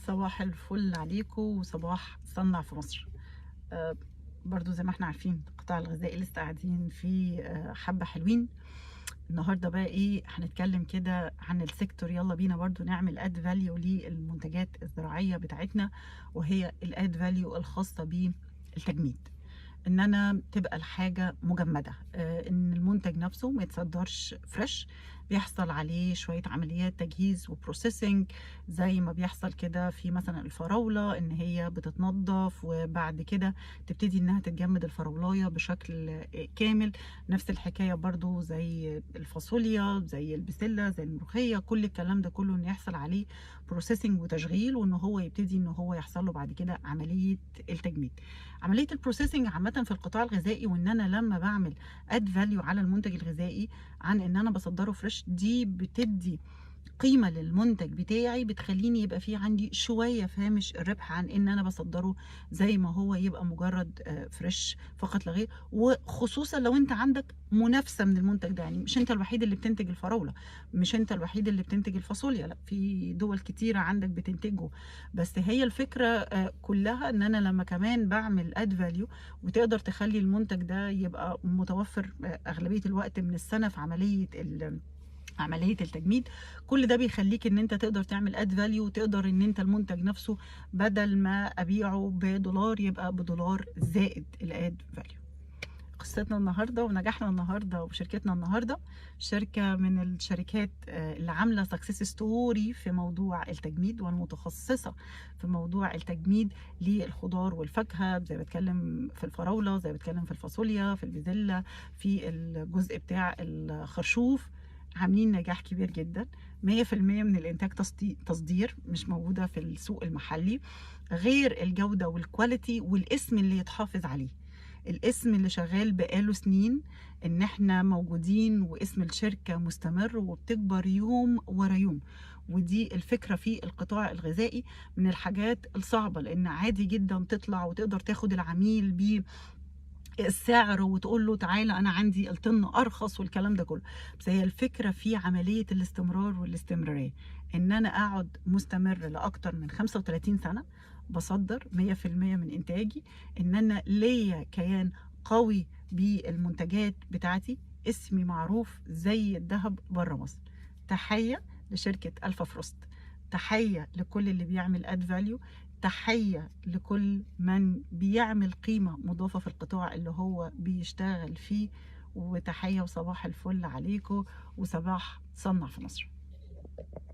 صباح الفل عليكم وصباح صنع في مصر. آه، برضو زي ما احنا عارفين القطاع الغذائي لسه قاعدين في حبة حلوين. النهاردة بقى ايه هنتكلم كده عن السيكتور. يلا بينا برضو نعمل اد فاليو للمنتجات الزراعية بتاعتنا، وهي الاد فاليو الخاصة بالتجميد. ان انا تبقى الحاجه مجمده، ان المنتج نفسه ما يتصدرش فريش، بيحصل عليه شويه عمليات تجهيز وبروسيسنج، زي ما بيحصل كده في مثلا الفراوله ان هي بتتنضف وبعد كده تبتدي انها تتجمد الفراولايه بشكل كامل. نفس الحكايه برضو زي الفاصوليا، زي البسله، زي الملوخيه، كل الكلام ده كله ان يحصل عليه بروسيسنج وتشغيل، وان هو يبتدي ان هو يحصل له بعد كده عمليه التجميد. عمليه البروسيسنج عامه في القطاع الغذائي، وان انا لما بعمل اد فاليو على المنتج الغذائي عن ان انا بصدره فريش، دي بتدي قيمه للمنتج بتاعي، بتخليني يبقى في عندي شويه في هامش الربح عن ان انا بصدره زي ما هو يبقى مجرد فريش فقط لا غير. وخصوصا لو انت عندك منافسه من المنتج ده، يعني مش انت الوحيد اللي بتنتج الفراوله، مش انت الوحيد اللي بتنتج الفاصوليا، لا، في دول كتيره عندك بتنتجه. بس هي الفكره كلها ان انا لما كمان بعمل اد فاليو وتقدر تخلي المنتج ده يبقى متوفر اغلبيه الوقت من السنه في عمليه التجميد. كل ده بيخليك ان انت تقدر تعمل اد فاليو، وتقدر ان انت المنتج نفسه بدل ما ابيعه بدولار يبقى بدولار زائد الاد فاليو. قصتنا النهارده ونجاحنا النهارده وشركتنا النهارده شركه من الشركات اللي عامله سكسس ستوري في موضوع التجميد، والمتخصصه في موضوع التجميد للخضار والفاكهه، زي بتكلم في الفراوله، زي بتكلم في الفاصوليا، في البسله، في الجزء بتاع الخرشوف. عاملين نجاح كبير جدا. 100% من الانتاج تصدير، مش موجوده في السوق المحلي، غير الجوده والكواليتي والاسم اللي يتحافظ عليه، الاسم اللي شغال بقاله سنين، ان احنا موجودين واسم الشركة مستمر وبتكبر يوم ورا يوم. ودي الفكرة في القطاع الغذائي، من الحاجات الصعبة، لان عادي جدا تطلع وتقدر تاخد العميل السعر وتقول له تعالى انا عندي الطن ارخص والكلام ده كله. بس هي الفكره في عمليه الاستمرار والاستمراريه، ان انا اقعد مستمر لاكتر من 35 سنه بصدر 100% من انتاجي، ان انا ليا كيان قوي بالمنتجات بتاعتي، اسمي معروف زي الذهب بره مصر. تحيه لشركه الفا فروست، تحيه لكل اللي بيعمل اد فاليو، تحية لكل من بيعمل قيمة مضافة في القطاع اللي هو بيشتغل فيه، وتحية وصباح الفل عليكم وصباح صنع في مصر.